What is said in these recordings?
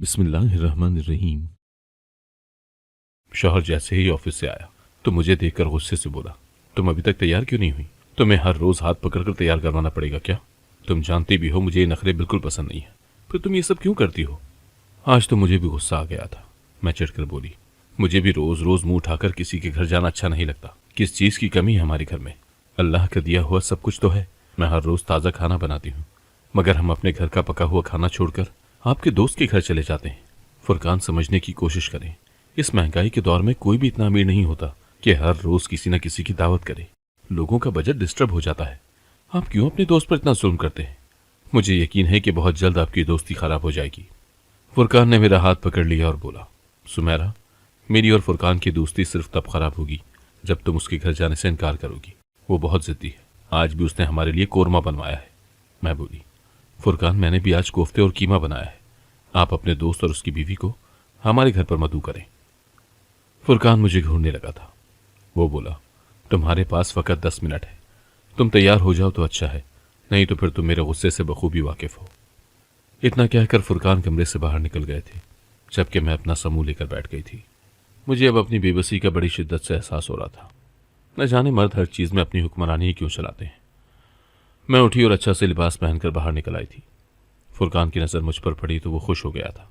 बिस्मिल्लाहिर्रहमानिर्रहीम। शौहर जैसे ही ऑफिस से आया तो मुझे देखकर गुस्से से बोला, तुम अभी तक तैयार क्यों नहीं हुई? तुम्हें हर रोज हाथ पकड़कर तैयार करवाना पड़ेगा क्या? तुम जानती भी हो मुझे ये नखरे बिल्कुल पसंद नहीं है, फिर तुम ये सब क्यों करती हो? आज तो मुझे भी गुस्सा आ गया था। मैं चिढ़कर बोली, मुझे भी रोज रोज मुंह उठाकर किसी के घर जाना अच्छा नहीं लगता। किस चीज की कमी है हमारे घर में? अल्लाह का दिया हुआ सब कुछ तो है। मैं हर रोज ताज़ा खाना बनाती हूँ, मगर हम अपने घर का पका हुआ खाना छोड़कर आपके दोस्त के घर चले जाते हैं। फुरकान, समझने की कोशिश करें। इस महंगाई के दौर में कोई भी इतना अमीर नहीं होता कि हर रोज किसी न किसी की दावत करे। लोगों का बजट डिस्टर्ब हो जाता है। आप क्यों अपने दोस्त पर इतना जुल्म करते हैं? मुझे यकीन है कि बहुत जल्द आपकी दोस्ती खराब हो जाएगी। फुरकान ने मेरा हाथ पकड़ लिया और बोला, सुमेरा, मेरी और फुरकान की दोस्ती सिर्फ तब खराब होगी जब तुम उसके घर जाने से इनकार करोगी। वो बहुत जिद्दी है। आज भी उसने हमारे लिए कोरमा बनवाया है। मैं बोली, फुरकान, मैंने भी आज कोफ्ते और कीमा बनाया है। आप अपने दोस्त और उसकी बीवी को हमारे घर पर मदऊ करें। फुरकान मुझे घूरने लगा था। वो बोला, तुम्हारे पास फकत 10 मिनट है। तुम तैयार हो जाओ तो अच्छा है, नहीं तो फिर तुम मेरे गुस्से से बखूबी वाकिफ हो। इतना कहकर फुरकान कमरे से बाहर निकल गए थे, जबकि मैं अपना समूह लेकर बैठ गई थी। मुझे अब अपनी बेबसी का बड़ी शिद्दत से एहसास हो रहा था। न जाने मर्द हर चीज में अपनी हुक्मरानी ही क्यों चलाते हैं। मैं उठी और अच्छा से लिबास पहनकर बाहर निकल आई थी। फुरकान की नज़र मुझ पर पड़ी तो वो खुश हो गया था।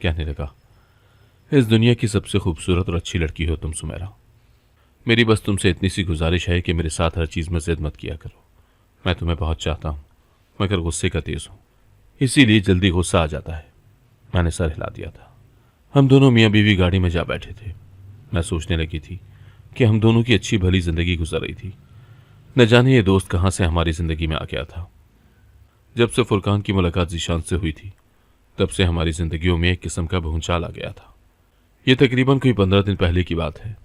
कहने लगा, इस दुनिया की सबसे खूबसूरत और अच्छी लड़की हो तुम सुमेरा। मेरी बस तुमसे इतनी सी गुजारिश है कि मेरे साथ हर चीज़ में जिद मत किया करो। मैं तुम्हें बहुत चाहता हूँ, मगर गुस्से का तेज हूँ, इसीलिए जल्दी गुस्सा आ जाता है। मैंने सर हिला दिया था। हम दोनों मियाँ बीवी गाड़ी में जा बैठे थे। मैं सोचने लगी थी कि हम दोनों की अच्छी भली जिंदगी गुजर रही थी। न जाने ये दोस्त कहाँ से हमारी जिंदगी में आ गया था। जब से फुरकान की मुलाकात जीशान से हुई थी, तब से हमारी जिंदगियों में एक किस्म का भूचाल आ गया था। ये तकरीबन कोई 15 दिन पहले की बात है।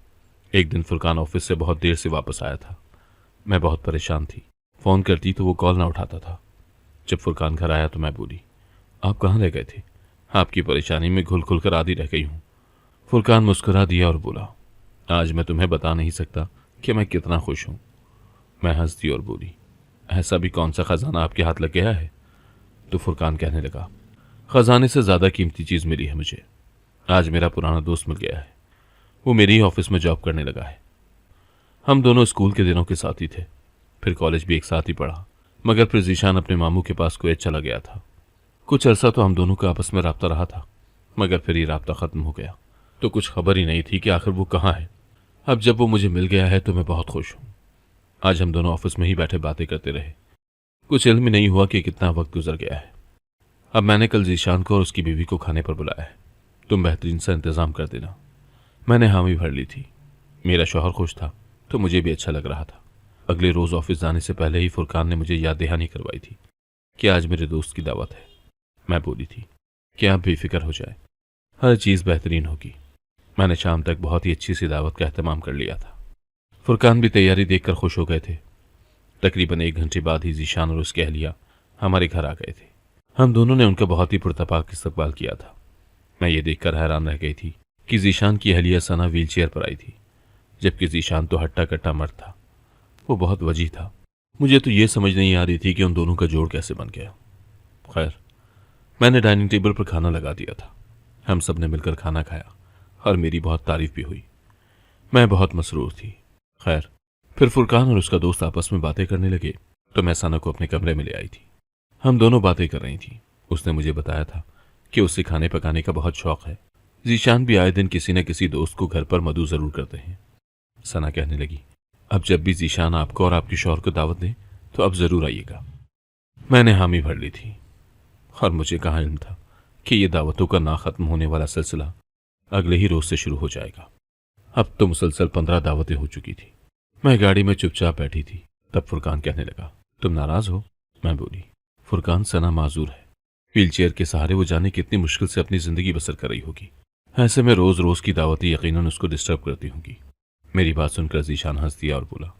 एक दिन फुरकान ऑफिस से बहुत देर से वापस आया था। मैं बहुत परेशान थी। फ़ोन करती तो वो कॉल ना उठाता था। जब फुरकान घर आया तो मैं बोली, आप कहाँ रह गए थे? आपकी परेशानी में घुल खुल कर आधी रह गई हूँ। फुरकान मुस्कुरा दिया और बोला, आज मैं तुम्हें बता नहीं सकता कि मैं कितना खुश हूँ। मैं हंस दी और बोली, ऐसा भी कौन सा खजाना आपके हाथ लग गया है? तो फुरकान कहने लगा, खजाने से ज़्यादा कीमती चीज़ मिली है मुझे। आज मेरा पुराना दोस्त मिल गया है। वो मेरी ही ऑफिस में जॉब करने लगा है। हम दोनों स्कूल के दिनों के साथी थे, फिर कॉलेज भी एक साथ ही पढ़ा, मगर फिर जीशान अपने मामू के पास कुवैत चला गया था। कुछ अरसा तो हम दोनों का आपस में राब्ता रहा था, मगर फिर ये राब्ता ख़त्म हो गया तो कुछ खबर ही नहीं थी कि आखिर वो कहाँ है। अब जब वो मुझे मिल गया है तो मैं बहुत खुश हूँ। आज हम दोनों ऑफिस में ही बैठे बातें करते रहे। कुछ इल्म ही नहीं हुआ कि कितना वक्त गुजर गया है। अब मैंने कल जीशान को और उसकी बीवी को खाने पर बुलाया है। तुम बेहतरीन सा इंतज़ाम कर देना। मैंने हामी भर ली थी। मेरा शौहर खुश था तो मुझे भी अच्छा लग रहा था। अगले रोज़ ऑफिस जाने से पहले ही फुरकान ने मुझे याद दहानी करवाई थी कि आज मेरे दोस्त की दावत है। मैं बोली थी कि आप बेफिक्र हो जाए, हर चीज़ बेहतरीन होगी। मैंने शाम तक बहुत ही अच्छी सी दावत का एहतमाम कर लिया था। फुरकान भी तैयारी देखकर खुश हो गए थे। तकरीबन 1 घंटे बाद ही जीशान और उसकी अहलिया हमारे घर आ गए थे। हम दोनों ने उनका बहुत ही पुरतपाक इस्तकबाल किया था। मैं ये देखकर हैरान रह गई थी कि जीशान की अहलिया सना व्हील चेयर पर आई थी, जबकि जीशान तो हट्टा कट्टा मर्द था। वो बहुत वजीह था। मुझे तो ये समझ नहीं आ रही थी कि उन दोनों का जोड़ कैसे बन गया। खैर, मैंने डाइनिंग टेबल पर खाना लगा दिया था। हम सब ने मिलकर खाना खाया और मेरी बहुत तारीफ भी हुई। मैं बहुत मसरूर थी। खैर, फिर फुरकान और उसका दोस्त आपस में बातें करने लगे तो मैं सना को अपने कमरे में ले आई थी। हम दोनों बातें कर रही थी। उसने मुझे बताया था कि उसे खाने पकाने का बहुत शौक है। जीशान भी आए दिन किसी न किसी दोस्त को घर पर मदऊ जरूर करते हैं। सना कहने लगी, अब जब भी जीशान आपको और आपके शौहर को दावत दें तो अब जरूर आइएगा। मैंने हामी भर ली थी और मुझे कहाँ इल्म था कि यह दावतों का ना खत्म होने वाला सिलसिला अगले ही रोज से शुरू हो जाएगा। अब तो मुसलसल 15 दावतें हो चुकी थी। मैं गाड़ी में चुपचाप बैठी थी। तब फुरकान कहने लगा, तुम नाराज हो? मैं बोली, फुरकान, सना माजूर है। व्हील चेयर के सहारे वो जाने कितनी मुश्किल से अपनी जिंदगी बसर कर रही होगी। ऐसे में रोज रोज की दावतें यकीनन उसको डिस्टर्ब करती होंगी। मेरी बात सुनकर जीशान हंस दिया और बोला,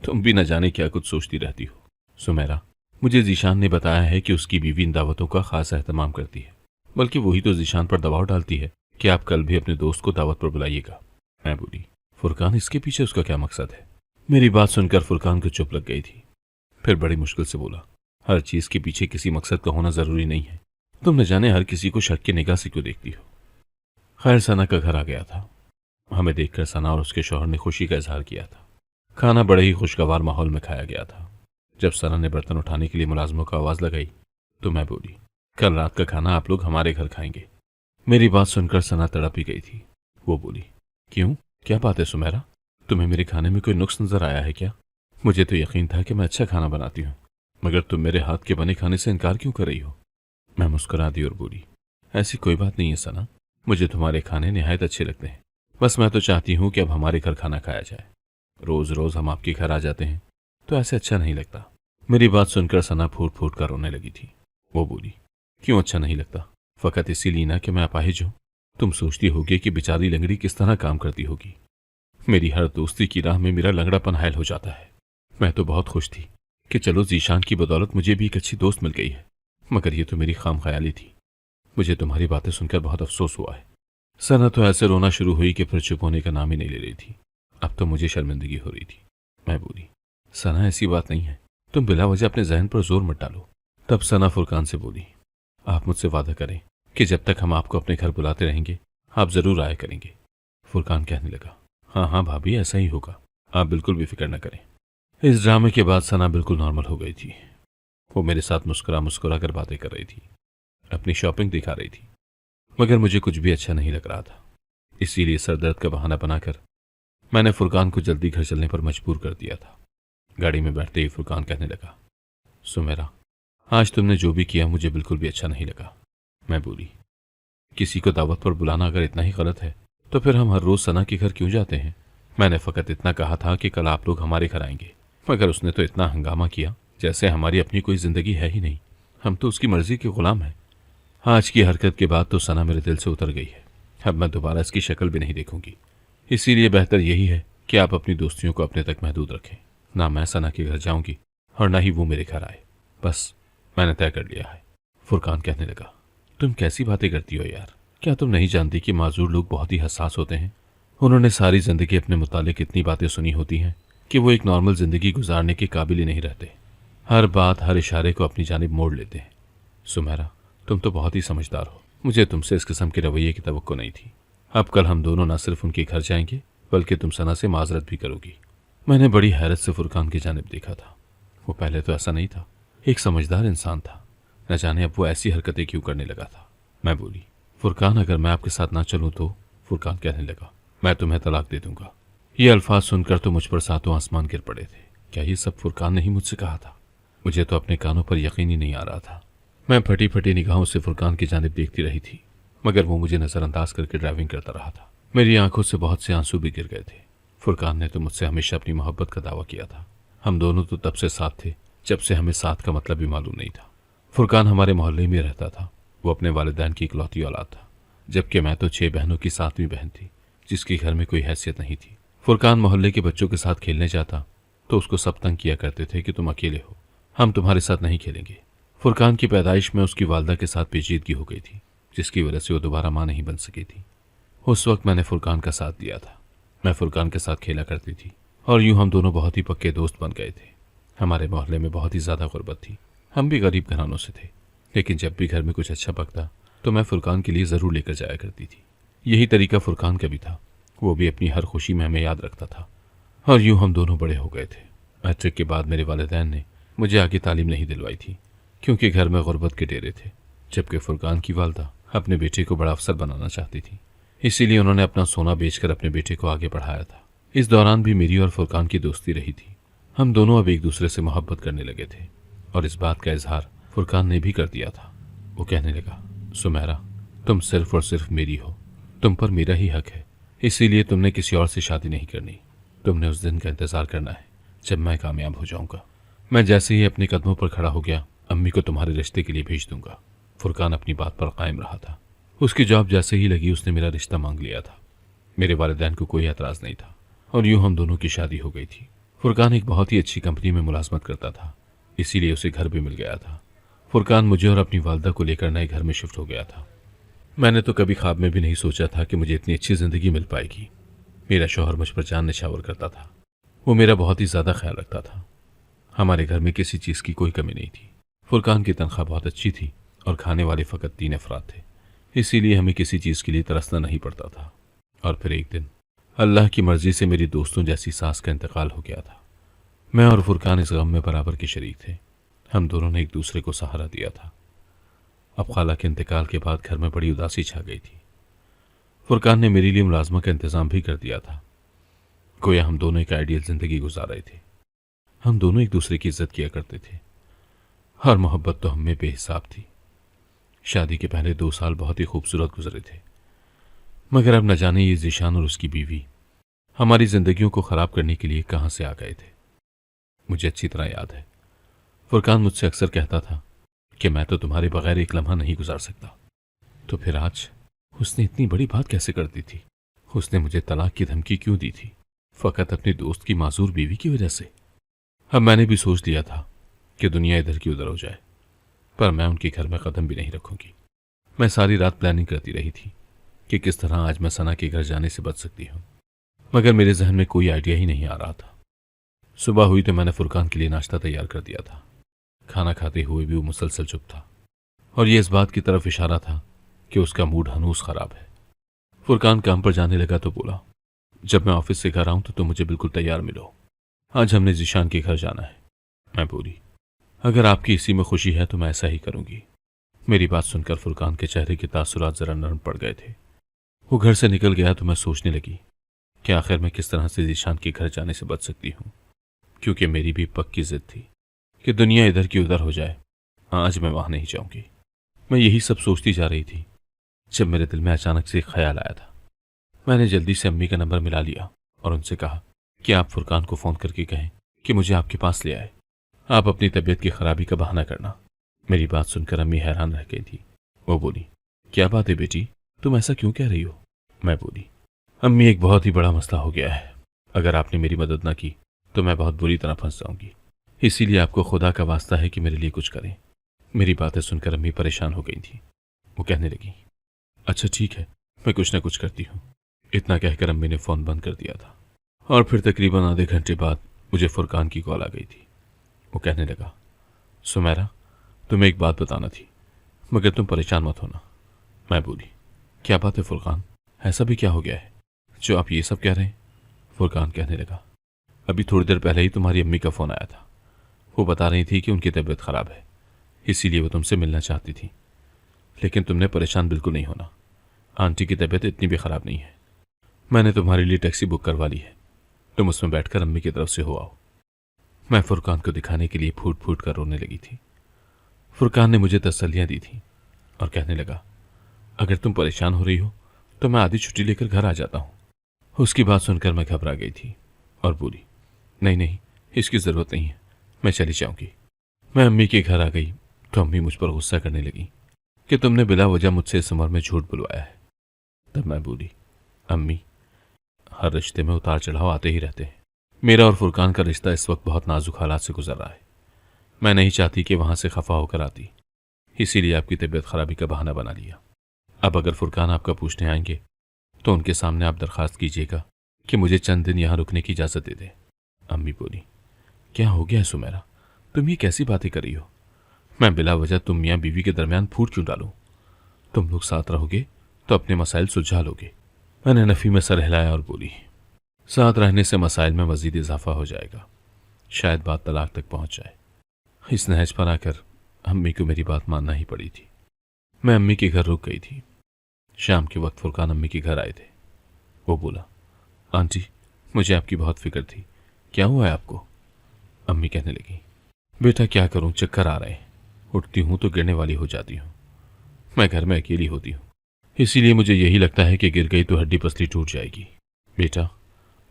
तुम भी न जाने क्या कुछ सोचती रहती हो। सुमेरा, मुझे जीशान ने बताया है कि उसकी बीवी इन दावतों का खास एहतमाम करती है, बल्कि वही तो जीशान पर दबाव डालती है कि आप कल भी अपने दोस्त को दावत पर बुलाइएगा। मैं बोली, फुरकान, इसके पीछे उसका क्या मकसद है? मेरी बात सुनकर फुरकान को चुप लग गई थी। फिर बड़ी मुश्किल से बोला, हर चीज के पीछे किसी मकसद का होना जरूरी नहीं है। तुम न जाने हर किसी को शक की निगाह से क्यों देखती हो। खैर सना का घर आ गया था। हमें देखकर सना और उसके शौहर ने खुशी का इजहार किया था। खाना बड़े ही खुशगवार माहौल में खाया गया था। जब सना ने बर्तन उठाने के लिए मुलाजमों को आवाज लगाई तो मैं बोली, कल रात का खाना आप लोग हमारे घर खाएंगे। मेरी बात सुनकर सना तड़प ही गई थी। वो बोली, क्यों, क्या बात है सुमेरा, तुम्हें मेरे खाने में कोई नुक्स नजर आया है क्या? मुझे तो यकीन था कि मैं अच्छा खाना बनाती हूँ, मगर तुम मेरे हाथ के बने खाने से इनकार क्यों कर रही हो? मैं मुस्कुरा दी और बोली, ऐसी कोई बात नहीं है सना, मुझे तुम्हारे खाने निहायत अच्छे लगते हैं। बस मैं तो चाहती हूँ कि अब हमारे घर खाना खाया जाए। रोज रोज हम आपके घर आ जाते हैं तो ऐसे अच्छा नहीं लगता। मेरी बात सुनकर सना फूट फूट कर रोने लगी थी। वो बोली, क्यों अच्छा नहीं लगता? फकत इसीलिए ना कि मैं अपाहिज हूं। तुम सोचती होगी कि बेचारी लंगड़ी किस तरह काम करती होगी। मेरी हर दोस्ती की राह में मेरा लंगड़ापन हायल हो जाता है। मैं तो बहुत खुश थी कि चलो जीशान की बदौलत मुझे भी एक अच्छी दोस्त मिल गई है, मगर ये तो मेरी खाम ख्याली थी। मुझे तुम्हारी बातें सुनकर बहुत अफसोस हुआ है। सना तो ऐसे रोना शुरू हुई कि फिर चुप होने का नाम ही नहीं ले रही थी। अब तो मुझे शर्मिंदगी हो रही थी। मैं बोली, सना ऐसी बात नहीं है, तुम बिला वजह अपने जहन पर जोर मत डालो। तब सना फुरकान से बोली, आप मुझसे वादा करें कि जब तक हम आपको अपने घर बुलाते रहेंगे आप जरूर आया करेंगे। फुरकान कहने लगा, हाँ हाँ भाभी, ऐसा ही होगा, आप बिल्कुल भी फिक्र न करें। इस ड्रामे के बाद सना बिल्कुल नॉर्मल हो गई थी। वो मेरे साथ मुस्कुरा मुस्कुरा कर बातें कर रही थी, अपनी शॉपिंग दिखा रही थी, मगर मुझे कुछ भी अच्छा नहीं लग रहा था। इसीलिए सरदर्द का बहाना बनाकर मैंने फुरकान को जल्दी घर चलने पर मजबूर कर दिया था। गाड़ी में बैठते ही फुरकान कहने लगा, सुमेरा, आज तुमने जो भी किया मुझे बिल्कुल भी अच्छा नहीं लगा। मैं बोली, किसी को दावत पर बुलाना अगर इतना ही गलत है तो फिर हम हर रोज सना के घर क्यों जाते हैं? मैंने फकत इतना कहा था कि कल आप लोग हमारे घर आएंगे, मगर उसने तो इतना हंगामा किया जैसे हमारी अपनी कोई जिंदगी है ही नहीं। हम तो उसकी मर्जी के गुलाम हैं। आज की हरकत के बाद तो सना मेरे दिल से उतर गई है। अब मैं दोबारा इसकी शक्ल भी नहीं देखूंगी। इसीलिए बेहतर यही है कि आप अपनी दोस्तियों को अपने तक महदूद रखें। ना मैं सना के घर जाऊंगी और ना ही वो मेरे घर आए। बस मैंने तय कर लिया है। फुरकान कहने लगा, तुम कैसी बातें करती हो यार? क्या तुम नहीं जानती कि माजूर लोग बहुत ही हसास होते हैं? उन्होंने सारी जिंदगी अपने मुतालिक इतनी बातें सुनी होती हैं कि वो एक नॉर्मल जिंदगी गुजारने के काबिल ही नहीं रहते। हर बात, हर इशारे को अपनी जानिब मोड़ लेते हैं। सुमेरा, तुम तो बहुत ही समझदार हो। मुझे तुमसे इस किस्म के रवैये की तवक्को नहीं थी। अब कल हम दोनों न सिर्फ उनके घर जाएंगे बल्कि तुम सना से माजरत भी करोगी। मैंने बड़ी हैरत से फुरकान की जानिब देखा था। वो पहले तो ऐसा नहीं था, एक समझदार इंसान था। न जाने अब वो ऐसी हरकतें क्यों करने लगा था। मैं बोली, फुरकान, अगर मैं आपके साथ ना चलूं तो? फुरकान कहने लगा, मैं तुम्हें तलाक दे दूंगा। ये अल्फाज सुनकर तो मुझ पर सातों आसमान गिर पड़े थे। क्या ये सब फुरकान ने ही मुझसे कहा था? मुझे तो अपने कानों पर यकीन ही नहीं आ रहा था। मैं फटी फटी निगाहों से फुरकान की जानिब देखती रही थी, मगर वो मुझे नजरअंदाज करके ड्राइविंग करता रहा था। मेरी आंखों से बहुत से आंसू भी गिर गए थे। फुरकान ने तो मुझसे हमेशा अपनी मोहब्बत का दावा किया था। हम दोनों तो तब से साथ थे जब से हमें साथ का मतलब भी मालूम नहीं था। फुरकान हमारे मोहल्ले में रहता था। वो अपने वालिदैन की इकलौती औलाद था, जबकि मैं तो 6 बहनों की 7वीं बहन थी, जिसके घर में कोई हैसियत नहीं थी। फुरकान मोहल्ले के बच्चों के साथ खेलने जाता तो उसको सब तंग किया करते थे कि तुम अकेले हो, हम तुम्हारे साथ नहीं खेलेंगे। फुरकान की पैदाइश में उसकी वालदा के साथ पेचीदगी हो गई थी, जिसकी वजह से वो दोबारा मां नहीं बन सकी थी। उस वक्त मैंने फुरकान का साथ दिया था। मैं फुरकान के साथ खेला करती थी और यूं हम दोनों बहुत ही पक्के दोस्त बन गए थे। हमारे मोहल्ले में बहुत ही ज्यादा गुर्बत थी। हम भी गरीब घरानों से थे, लेकिन जब भी घर में कुछ अच्छा पकता तो मैं फुरकान के लिए जरूर लेकर जाया करती थी। यही तरीका फुरकान का भी था। वो भी अपनी हर खुशी में हमें याद रखता था और यूं हम दोनों बड़े हो गए थे। मैट्रिक के बाद मेरे वालिदैन ने मुझे आगे तालीम नहीं दिलवाई थी, क्योंकि घर में गुर्बत के डेरे थे, जबकि फुरकान की वालदा अपने बेटे को बड़ा अफसर बनाना चाहती थी। इसीलिए उन्होंने अपना सोना बेचकर अपने बेटे को आगे बढ़ाया था। इस दौरान भी मेरी और फुरकान की दोस्ती रही थी। हम दोनों अब एक दूसरे से मोहब्बत करने लगे थे और इस बात का इजहार फुरकान ने भी कर दिया था। वो कहने लगा, सुमेरा, तुम सिर्फ और सिर्फ मेरी हो, तुम पर मेरा ही हक है, इसीलिए तुमने किसी और से शादी नहीं करनी। तुमने उस दिन का इंतजार करना है जब मैं कामयाब हो जाऊंगा। मैं जैसे ही अपने कदमों पर खड़ा हो गया, अम्मी को तुम्हारे रिश्ते के लिए भेज दूंगा। फुरकान अपनी बात पर कायम रहा था। उसकी जॉब जैसे ही लगी उसने मेरा रिश्ता मांग लिया था। मेरे वालिदैन को कोई एतराज नहीं था और यूं हम दोनों की शादी हो गई थी। फुरकान एक बहुत ही अच्छी कंपनी में मुलाजमत करता था, इसीलिए उसे घर भी मिल गया था। फुरकान मुझे और अपनी वालदा को लेकर नए घर में शिफ्ट हो गया था। मैंने तो कभी ख्वाब में भी नहीं सोचा था कि मुझे इतनी अच्छी जिंदगी मिल पाएगी। मेरा शौहर मुझ पर जान निछावर करता था। वो मेरा बहुत ही ज्यादा ख्याल रखता था। हमारे घर में किसी चीज की कोई कमी नहीं थी। फुरकान की तनख्वाह बहुत अच्छी थी और खाने वाले फ़कत 3 अफराद थे, इसीलिए हमें किसी चीज़ के लिए तरसना नहीं पड़ता था। और फिर एक दिन अल्लाह की मर्ज़ी से मेरी दोस्तों जैसी सास का इंतकाल हो गया था। मैं और फुरकान इस गम में बराबर के शरीक थे। हम दोनों ने एक दूसरे को सहारा दिया था। अब खाला के इंतकाल के बाद घर में बड़ी उदासी छा गई थी। फुरकान ने मेरे लिए मुलाजमा का इंतज़ाम भी कर दिया था। गोया हम दोनों एक आइडियल ज़िंदगी गुजार रहे थे। हम दोनों एक दूसरे की इज्जत किया करते थे और मोहब्बत तो हम में बेहिसाब थी। शादी के पहले 2 साल बहुत ही खूबसूरत गुजरे थे, मगर अब न जाने ये ज़ीशान और उसकी बीवी हमारी जिंदगियों को ख़राब करने के लिए कहाँ से आ गए थे। मुझे अच्छी तरह याद है, फुरकान मुझसे अक्सर कहता था कि मैं तो तुम्हारे बगैर एक लम्हा नहीं गुजार सकता। तो फिर आज उसने इतनी बड़ी बात कैसे कर दी थी? उसने मुझे तलाक की धमकी क्यों दी थी? फ़कत अपने दोस्त की मासूर बीवी की वजह से। अब मैंने भी सोच लिया था कि दुनिया इधर की उधर हो जाए, पर मैं उनके घर में कदम भी नहीं रखूंगी। मैं सारी रात प्लानिंग करती रही थी कि किस तरह आज मैं सना के घर जाने से बच सकती हूँ, मगर मेरे जहन में कोई आइडिया ही नहीं आ रहा था। सुबह हुई तो मैंने फुरकान के लिए नाश्ता तैयार कर दिया था। खाना खाते हुए भी वो मुसलसल चुप था और ये इस बात की तरफ इशारा था कि उसका मूड हनूस खराब है। फुरकान काम पर जाने लगा तो बोला, जब मैं ऑफिस से घर आऊं तो तुम मुझे बिल्कुल तैयार मिलो, आज हमने ज़ीशान के घर जाना है। मैं बोली, अगर आपकी इसी में खुशी है तो मैं ऐसा ही करूंगी। मेरी बात सुनकर फुरकान के चेहरे के तासुरात जरा नरम पड़ गए थे। वो घर से निकल गया तो मैं सोचने लगी कि आखिर मैं किस तरह से ज़ीशान के घर जाने से बच सकती हूँ, क्योंकि मेरी भी पक्की जिद थी कि दुनिया इधर की उधर हो जाए, आज मैं वहां नहीं जाऊंगी। मैं यही सब सोचती जा रही थी जब मेरे दिल में अचानक से एक ख्याल आया था। मैंने जल्दी से अम्मी का नंबर मिला लिया और उनसे कहा कि आप फुरकान को फ़ोन करके कहें कि मुझे आपके पास ले आए। आप अपनी तबीयत की खराबी का बहाना करना। मेरी बात सुनकर अम्मी हैरान रह गई थी। वो बोली, क्या बात है बेटी, तुम ऐसा क्यों कह रही हो? मैं बोली, अम्मी एक बहुत ही बड़ा मसला हो गया है। अगर आपने मेरी मदद न की तो मैं बहुत बुरी तरह फंस जाऊंगी, इसीलिए आपको खुदा का वास्ता है कि मेरे लिए कुछ करें। मेरी बातें सुनकर अम्मी परेशान हो गई थी। वो कहने लगी, अच्छा ठीक है, मैं कुछ ना कुछ करती हूँ। इतना कहकर अम्मी ने फ़ोन बंद कर दिया था और फिर तकरीबन आधे घंटे बाद मुझे फुरकान की कॉल आ गई थी। वो कहने लगा, सुमेरा, तुम्हें एक बात बताना थी, मगर तुम परेशान मत होना। मैं बोली, क्या बात है फुरकान, ऐसा भी क्या हो गया है जो आप ये सब कह रहे हैं? फुरकान कहने लगा, अभी थोड़ी देर पहले ही तुम्हारी अम्मी का फ़ोन आया था। वो बता रही थी कि उनकी तबीयत ख़राब है, इसीलिए वो तुमसे मिलना चाहती थी। लेकिन तुमने परेशान बिल्कुल नहीं होना, आंटी की तबीयत इतनी भी ख़राब नहीं है। मैंने तुम्हारे लिए टैक्सी बुक करवा ली है, तुम उसमें बैठकर अम्मी की तरफ से हो आओ। मैं फुरकान को दिखाने के लिए फूट फूट कर रोने लगी थी। फुरकान ने मुझे तसल्लियाँ दी थी और कहने लगा, अगर तुम परेशान हो रही हो तो मैं आधी छुट्टी लेकर घर आ जाता हूँ। उसकी बात सुनकर मैं घबरा गई थी और बोली, नहीं नहीं, इसकी ज़रूरत नहीं है, मैं चली जाऊंगी। मैं अम्मी के घर आ गई तो अम्मी मुझ पर गुस्सा करने लगी कि तुमने बिला वजह मुझसे इस उम्र में झूठ बुलवाया है। तब मैं बोली, अम्मी, हर रिश्ते में उतार चढ़ाव आते ही रहते हैं। मेरा और फुरकान का रिश्ता इस वक्त बहुत नाजुक हालात से गुजर रहा है। मैं नहीं चाहती कि वहां से खफा होकर आती, इसीलिए आपकी तबीयत खराबी का बहाना बना लिया। अब अगर फुरकान आपका पूछने आएंगे तो उनके सामने आप दरखास्त कीजिएगा कि मुझे चंद दिन यहाँ रुकने की इजाज़त दे दे। अम्मी बोली, क्या हो गया है सुमेरा, तुम ये कैसी बातें कर रही हो? मैं बिला वजह तुम मियाँ बीवी के दरमियान फूट क्यों डालूं? तुम लोग साथ रहोगे तो अपने मसाइल सुलझा लोगे। मैंने नफ़ी में सर हिलाया और बोली, साथ रहने से मसाइल में मज़ीद इजाफा हो जाएगा, शायद बात तलाक तक पहुँच जाए। इस नहज पर आकर अम्मी को मेरी बात मानना ही पड़ी थी। मैं अम्मी के घर रुक गई थी। शाम के वक्त फुरकान अम्मी के घर आए थे। वो बोला, आंटी, मुझे आपकी बहुत फिक्र थी, क्या हुआ है आपको? अम्मी कहने लगी, बेटा क्या करूं, चक्कर आ रहे हैं, उठती हूं तो गिरने वाली हो जाती हूं। मैं घर में अकेली होती हूं, इसीलिए मुझे यही लगता है कि गिर गई तो हड्डी पसली टूट जाएगी। बेटा,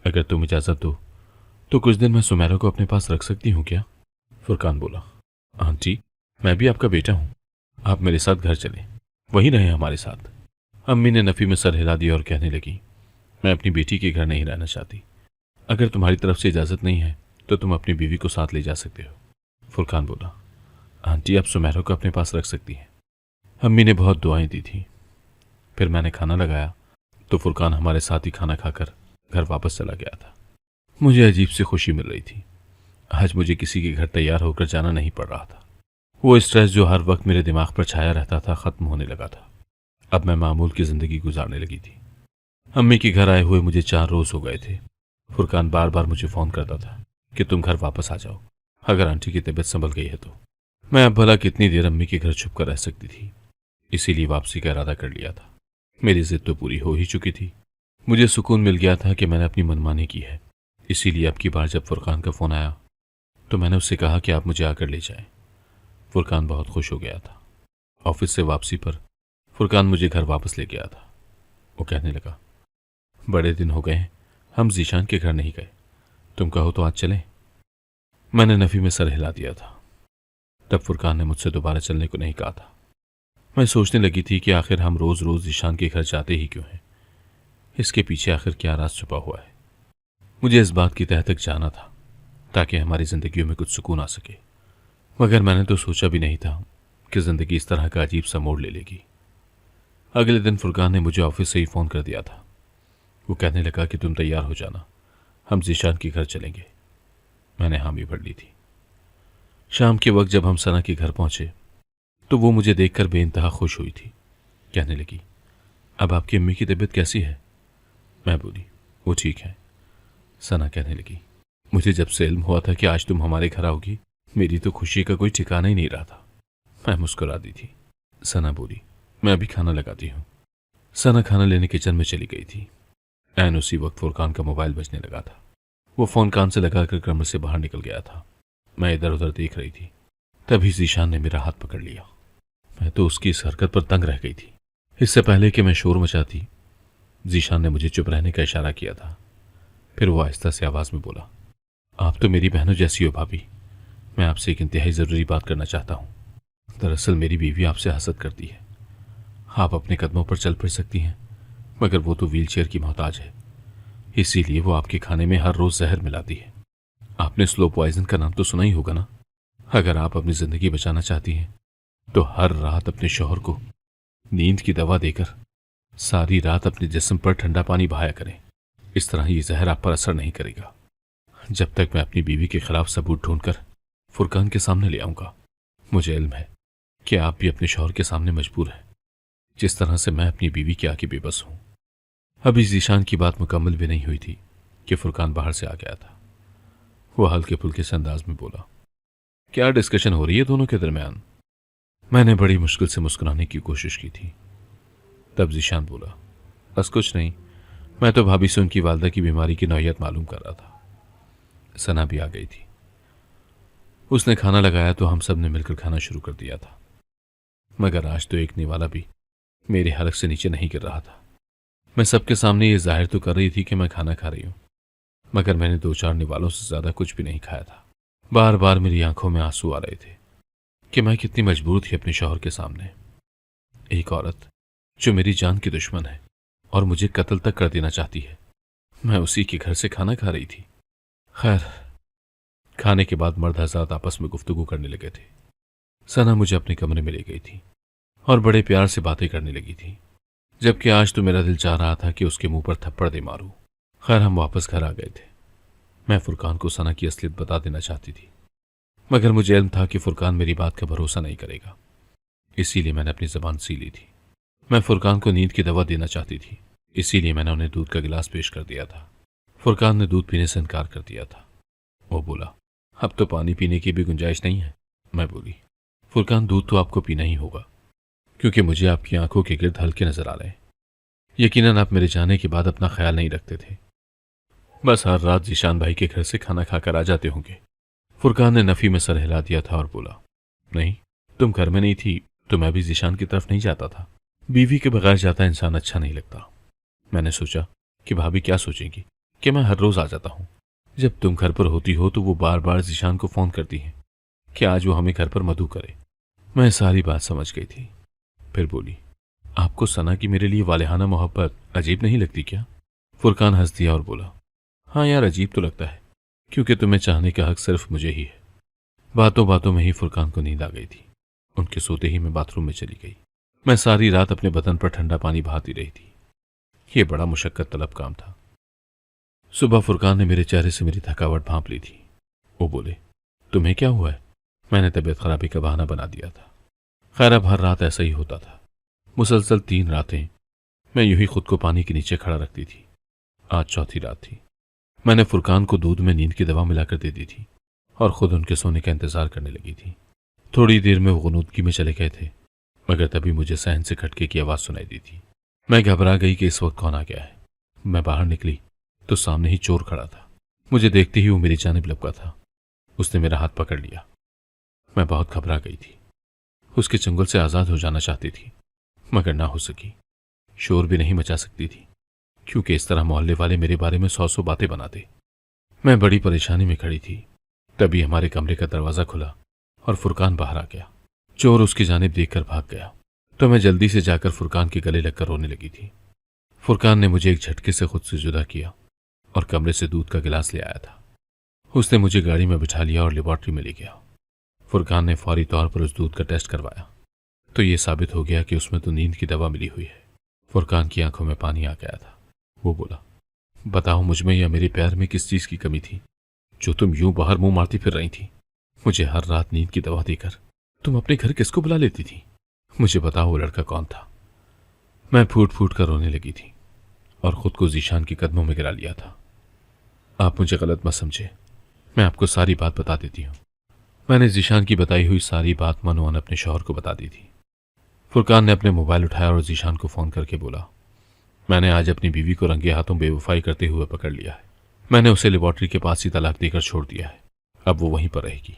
अगर तुम इजाज़त दो तो कुछ दिन मैं सुमेरा को अपने पास रख सकती हूँ क्या? फुरकान बोला, आंटी, मैं भी आपका बेटा हूँ, आप मेरे साथ घर चलें, वहीं रहें हमारे साथ। अम्मी ने नफ़ी में सर हिला दिया और कहने लगी, मैं अपनी बेटी के घर नहीं रहना चाहती। अगर तुम्हारी तरफ से इजाज़त नहीं है तो तुम अपनी बीवी को साथ ले जा सकते हो। फुरकान बोला, आंटी, आप सुमेरा को अपने पास रख सकती हैं। अम्मी ने बहुत दुआएं दी थी। फिर मैंने खाना लगाया तो फुरकान हमारे साथ ही खाना खाकर घर वापस चला गया था। मुझे अजीब सी खुशी मिल रही थी। आज मुझे किसी के घर तैयार होकर जाना नहीं पड़ रहा था। वो स्ट्रेस जो हर वक्त मेरे दिमाग पर छाया रहता था खत्म होने लगा था। अब मैं मामूल की जिंदगी गुजारने लगी थी। अम्मी के घर आए हुए मुझे 4 रोज हो गए थे। फुरकान बार बार मुझे फोन करता था कि तुम घर वापस आ जाओ, अगर आंटी की तबीयत संभल गई है तो। मैं अब भला कितनी देर अम्मी के घर छुप कर रह सकती थी, इसीलिए वापसी का इरादा कर लिया था। मेरी जिद तो पूरी हो ही चुकी थी। मुझे सुकून मिल गया था कि मैंने अपनी मनमानी की है। इसीलिए अब की बार जब फुरकान का फोन आया तो मैंने उससे कहा कि आप मुझे आकर ले जाएं। फुरकान बहुत खुश हो गया था। ऑफिस से वापसी पर फुरकान मुझे घर वापस ले गया था। वो कहने लगा, बड़े दिन हो गए हैं, हम जीशान के घर नहीं गए, तुम कहो तो आज चलें। मैंने नफी में सर हिला दिया था। तब फुरकान ने मुझसे दोबारा चलने को नहीं कहा था। मैं सोचने लगी थी कि आखिर हम रोज रोज जीशान के घर जाते ही क्यों हैं। इसके पीछे आखिर क्या राज छुपा हुआ है। मुझे इस बात की तह तक जाना था ताकि हमारी जिंदगियों में कुछ सुकून आ सके। मगर मैंने तो सोचा भी नहीं था कि जिंदगी इस तरह का अजीब सा मोड़ ले लेगी। अगले दिन फुरकान ने मुझे ऑफिस से ही फोन कर दिया था। वो कहने लगा कि तुम तैयार हो जाना, हम जीशान के घर चलेंगे। मैंने हामी भर ली थी। शाम के वक्त जब हम सना के घर पहुंचे तो वो मुझे देखकर बेइंतहा खुश हुई थी। कहने लगी, अब आपकी अम्मी की तबीयत कैसी है? मैं बोली, वो ठीक है। सना कहने लगी, मुझे जब से इल्म हुआ था कि आज तुम हमारे घर आओगी, मेरी तो खुशी का कोई ठिकाना ही नहीं रहा था। मैं मुस्कुरा दी थी। सना बोली, मैं अभी खाना लगाती हूँ। सना खाना लेने किचन में चली गई थी। ऐन उसी वक्त फुरकान का मोबाइल बजने लगा था। वो फोन कान से लगाकर कमरे से बाहर निकल गया था। मैं इधर उधर देख रही थी। तभी जीशान ने मेरा हाथ पकड़ लिया। मैं तो उसकी इस हरकत पर तंग रह गई थी। इससे पहले कि मैं शोर मचाती, जीशान ने मुझे चुप रहने का इशारा किया था। फिर वो आहिस्ता से आवाज में बोला, आप तो मेरी बहनों जैसी हो भाभी, मैं आपसे एक इंतहाई जरूरी बात करना चाहता हूँ। दरअसल मेरी बीवी आपसे हसद करती है। आप अपने कदमों पर चल फिर सकती हैं, मगर वो तो व्हीलचेयर की मोहताज है। इसीलिए वो आपके खाने में हर रोज जहर मिलाती है। आपने स्लो पॉइजन का नाम तो सुना ही होगा ना। अगर आप अपनी जिंदगी बचाना चाहती हैं तो हर रात अपने शौहर को नींद की दवा देकर सारी रात अपने जिस्म पर ठंडा पानी बहाया करें। इस तरह ये जहर आप पर असर नहीं करेगा। जब तक मैं अपनी बीवी के खिलाफ सबूत ढूंढकर फुरकान के सामने ले आऊंगा। मुझे इल्म है कि आप भी अपने शौहर के सामने मजबूर हैं, जिस तरह से मैं अपनी बीवी के आगे बेबस हूं। अभी जीशान की बात मुकम्मल भी नहीं हुई थी कि फुरकान बाहर से आ गया था। वो हल्के फुल्के से अंदाज में बोला, क्या डिस्कशन हो रही है दोनों के दरमियान? मैंने बड़ी मुश्किल से मुस्कुराने की कोशिश की थी। तब जीशान बोला, बस कुछ नहीं, मैं तो भाभी से उनकी वालदा की बीमारी की नौयत मालूम कर रहा था। सना भी आ गई थी। उसने खाना लगाया तो हम सब ने मिलकर खाना शुरू कर दिया था। मगर आज तो एक निवाला भी मेरे हलक से नीचे नहीं गिर रहा था। मैं सबके सामने ये जाहिर तो कर रही थी कि मैं खाना खा रही हूं, मगर मैंने 2-4 निवालों से ज्यादा कुछ भी नहीं खाया था। बार बार मेरी आंखों में आंसू आ रहे थे कि मैं कितनी मजबूर थी अपने शौहर के सामने। एक औरत जो मेरी जान की दुश्मन है और मुझे कत्ल तक कर देना चाहती है, मैं उसी के घर से खाना खा रही थी। खैर, खाने के बाद मर्द हज़रात आपस में गुफ्तगू करने लगे थे। सना मुझे अपने कमरे में ले गई थी और बड़े प्यार से बातें करने लगी थी, जबकि आज तो मेरा दिल चाह रहा था कि उसके मुंह पर थप्पड़ दे मारूं। खैर, हम वापस घर आ गए थे। मैं फुरकान को सना की असलियत बता देना चाहती थी, मगर मुझे इल्म था कि फुरकान मेरी बात का भरोसा नहीं करेगा। इसीलिए मैंने अपनी जबान सी ली थी। मैं फुरकान को नींद की दवा देना चाहती थी, इसीलिए मैंने उन्हें दूध का गिलास पेश कर दिया था। फुरकान ने दूध पीने से इनकार कर दिया था। वो बोला, अब तो पानी पीने की भी गुंजाइश नहीं है। मैं बोली, फुरकान, दूध तो आपको पीना ही होगा, क्योंकि मुझे आपकी आंखों के गिर्द हल्के नजर आ रहे हैं। यकीनन आप मेरे जाने के बाद अपना ख्याल नहीं रखते थे, बस हर रात जीशान भाई के घर से खाना खाकर आ जाते होंगे। फुरकान ने नफी में सर हिला दिया था और बोला, नहीं, तुम घर में नहीं थी तो मैं भी जीशान की तरफ नहीं जाता था। बीवी के बगैर जाता इंसान अच्छा नहीं लगता। मैंने सोचा कि भाभी क्या सोचेंगी कि मैं हर रोज आ जाता हूं। जब तुम घर पर होती हो तो वो बार बार जीशान को फोन करती हैं कि आज वो हमें घर पर मधु करे। मैं सारी बात समझ गई थी। फिर बोली, आपको सना की मेरे लिए वालेहाना मोहब्बत अजीब नहीं लगती क्या? फुरकान हंस दिया और बोला, हाँ यार, अजीब तो लगता है, क्योंकि तुम्हें चाहने का हक सिर्फ मुझे ही है। बातों बातों में ही फुरकान को नींद आ गई थी। उनके सोते ही मैं बाथरूम में चली गई। मैं सारी रात अपने बदन पर ठंडा पानी बहाती रही थी। यह बड़ा मुशक्कत तलब काम था। सुबह फुरकान ने मेरे चेहरे से मेरी थकावट भांप ली थी। वो बोले, तुम्हें क्या हुआ है? मैंने तबीयत खराबी का बहाना बना दिया था। खैर अब हर रात ऐसा ही होता था। मुसलसल 3 रातें मैं यूं ही खुद को पानी के नीचे खड़ा रखती थी। आज चौथी रात थी। मैंने फुरकान को दूध में नींद की दवा मिलाकर दे दी थी और खुद उनके सोने का इंतजार करने लगी थी। थोड़ी देर में वो गुनूदगी में चले गए थे, मगर तभी मुझे सहन से खटके की आवाज सुनाई दी थी। मैं घबरा गई कि इस वक्त कौन आ गया है। मैं बाहर निकली तो सामने ही चोर खड़ा था। मुझे देखते ही वो मेरी जानिब लपका था। उसने मेरा हाथ पकड़ लिया। मैं बहुत घबरा गई थी। उसके चंगुल से आजाद हो जाना चाहती थी, मगर ना हो सकी। शोर भी नहीं मचा सकती थी, क्योंकि इस तरह मोहल्ले वाले मेरे बारे में 100 बातें बनाते। मैं बड़ी परेशानी में खड़ी थी। तभी हमारे कमरे का दरवाजा खुला और फुरकान बाहर आ गया। चोर उसकी जानिब देखकर भाग गया तो मैं जल्दी से जाकर फुरकान के गले लगकर रोने लगी थी। फुरकान ने मुझे एक झटके से खुद से जुदा किया और कमरे से दूध का गिलास ले आया था। उसने मुझे गाड़ी में बिठा लिया और लेबॉर्ट्री में ले गया। फुरकान ने फौरी तौर पर उस दूध का टेस्ट करवाया तो ये साबित हो गया कि उसमें तो नींद की दवा मिली हुई है। फुरकान की आंखों में पानी आ गया था। वो बोला, बताओ मुझमें या मेरे प्यार में किस चीज की कमी थी जो तुम यूं बाहर मुंह मारती फिर रही थी? मुझे हर रात नींद की दवा देकर तुम अपने घर किसको बुला लेती थी? मुझे बताओ वो लड़का कौन था? मैं फूट फूट कर रोने लगी थी और खुद को जीशान के कदमों में गिरा लिया था। आप मुझे गलत मत समझे, मैं आपको सारी बात बता देती हूँ। मैंने जीशान की बताई हुई सारी बात मनोअन अपने शौहर को बता दी थी। फुरकान ने अपने मोबाइल उठाया और जीशान को फोन करके बोला, मैंने आज अपनी बीवी को रंगे हाथों बेवफाई करते हुए पकड़ लिया है। मैंने उसे लेबॉर्ट्री के पास ही तलाक देकर छोड़ दिया है। अब वो वहीं पर रहेगी।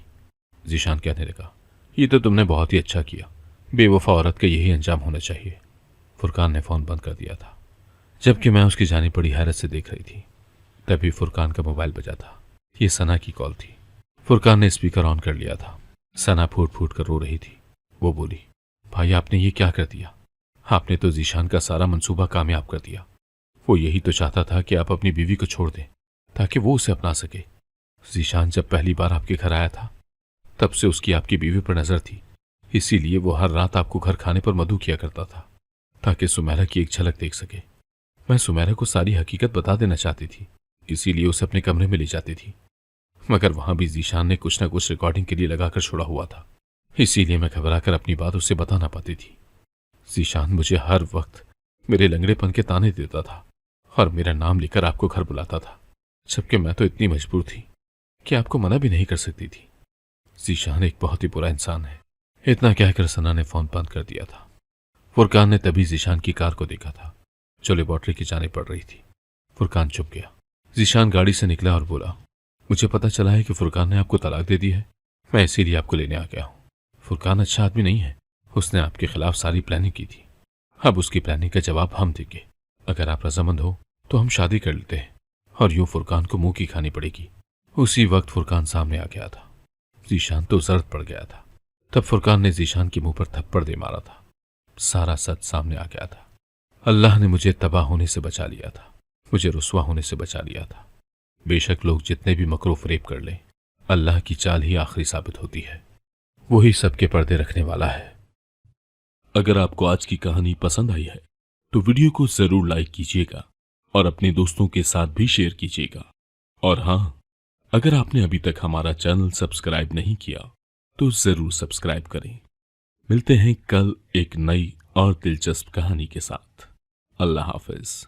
जीशान कहने लगा, ये तो तुमने बहुत ही अच्छा किया। बेवफा औरत का यही अंजाम होना चाहिए। फुरकान ने फोन बंद कर दिया था। जबकि मैं उसकी जानिब बड़ी हैरत से देख रही थी, तभी फुरकान का मोबाइल बजा था। ये सना की कॉल थी। फुरकान ने स्पीकर ऑन कर लिया था। सना फूट फूट कर रो रही थी। वो बोली, भाई आपने ये क्या कर दिया? आपने तो जीशान का सारा मंसूबा कामयाब कर दिया। वो यही तो चाहता था कि आप अपनी बीवी को छोड़ दें ताकि वो उसे अपना सके। जीशान जब पहली बार आपके घर आया था तब से उसकी आपकी बीवी पर नजर थी। इसीलिए वो हर रात आपको घर खाने पर मधु किया करता था ताकि सुमेरा की एक झलक देख सके। मैं सुमेरा को सारी हकीकत बता देना चाहती थी, इसीलिए उसे अपने कमरे में ले जाती थी, मगर वहां भी जीशान ने कुछ न कुछ रिकॉर्डिंग के लिए लगाकर छोड़ा हुआ था। इसीलिए मैं घबराकर अपनी बात उससे बता ना पाती थी। जीशान मुझे हर वक्त मेरे लंगड़ेपन के ताने देता था और मेरा नाम लेकर आपको घर बुलाता था, जबकि मैं तो इतनी मजबूर थी कि आपको मना भी नहीं कर सकती थी। जीशान एक बहुत ही बुरा इंसान है। इतना कहकर सना ने फोन बंद कर दिया था। फुरकान ने तभी जीशान की कार को देखा था जो लेबॉर्ट्री की जाने पड़ रही थी। फुरकान चुप गया। जीशान गाड़ी से निकला और बोला, मुझे पता चला है कि फुरकान ने आपको तलाक दे दी है। मैं इसीलिए आपको लेने आ गया हूं। फुरकान अच्छा आदमी नहीं है। उसने आपके खिलाफ सारी प्लानिंग की थी। अब उसकी प्लानिंग का जवाब हम देंगे। अगर आप रजामंद हो तो हम शादी कर लेते हैं और यूं फुरकान को मुंह की खानी पड़ेगी। उसी वक्त फुरकान सामने आ गया था। जीशान तो जर्द पड़ गया था। तब फुरकान ने जीशान के मुंह पर थप्पड़ दे मारा था। सारा सच सामने आ गया था। अल्लाह ने मुझे तबाह होने से बचा लिया था, मुझे रुस्वा होने से बचा लिया था। बेशक लोग जितने भी मकरो फरेब कर लें, अल्लाह की चाल ही आखिरी साबित होती है। वही सबके पर्दे रखने वाला है। अगर आपको आज की कहानी पसंद आई है तो वीडियो को जरूर लाइक कीजिएगा और अपने दोस्तों के साथ भी शेयर कीजिएगा। और हाँ, अगर आपने अभी तक हमारा चैनल सब्सक्राइब नहीं किया तो जरूर सब्सक्राइब करें। मिलते हैं कल एक नई और दिलचस्प कहानी के साथ। अल्लाह हाफिज।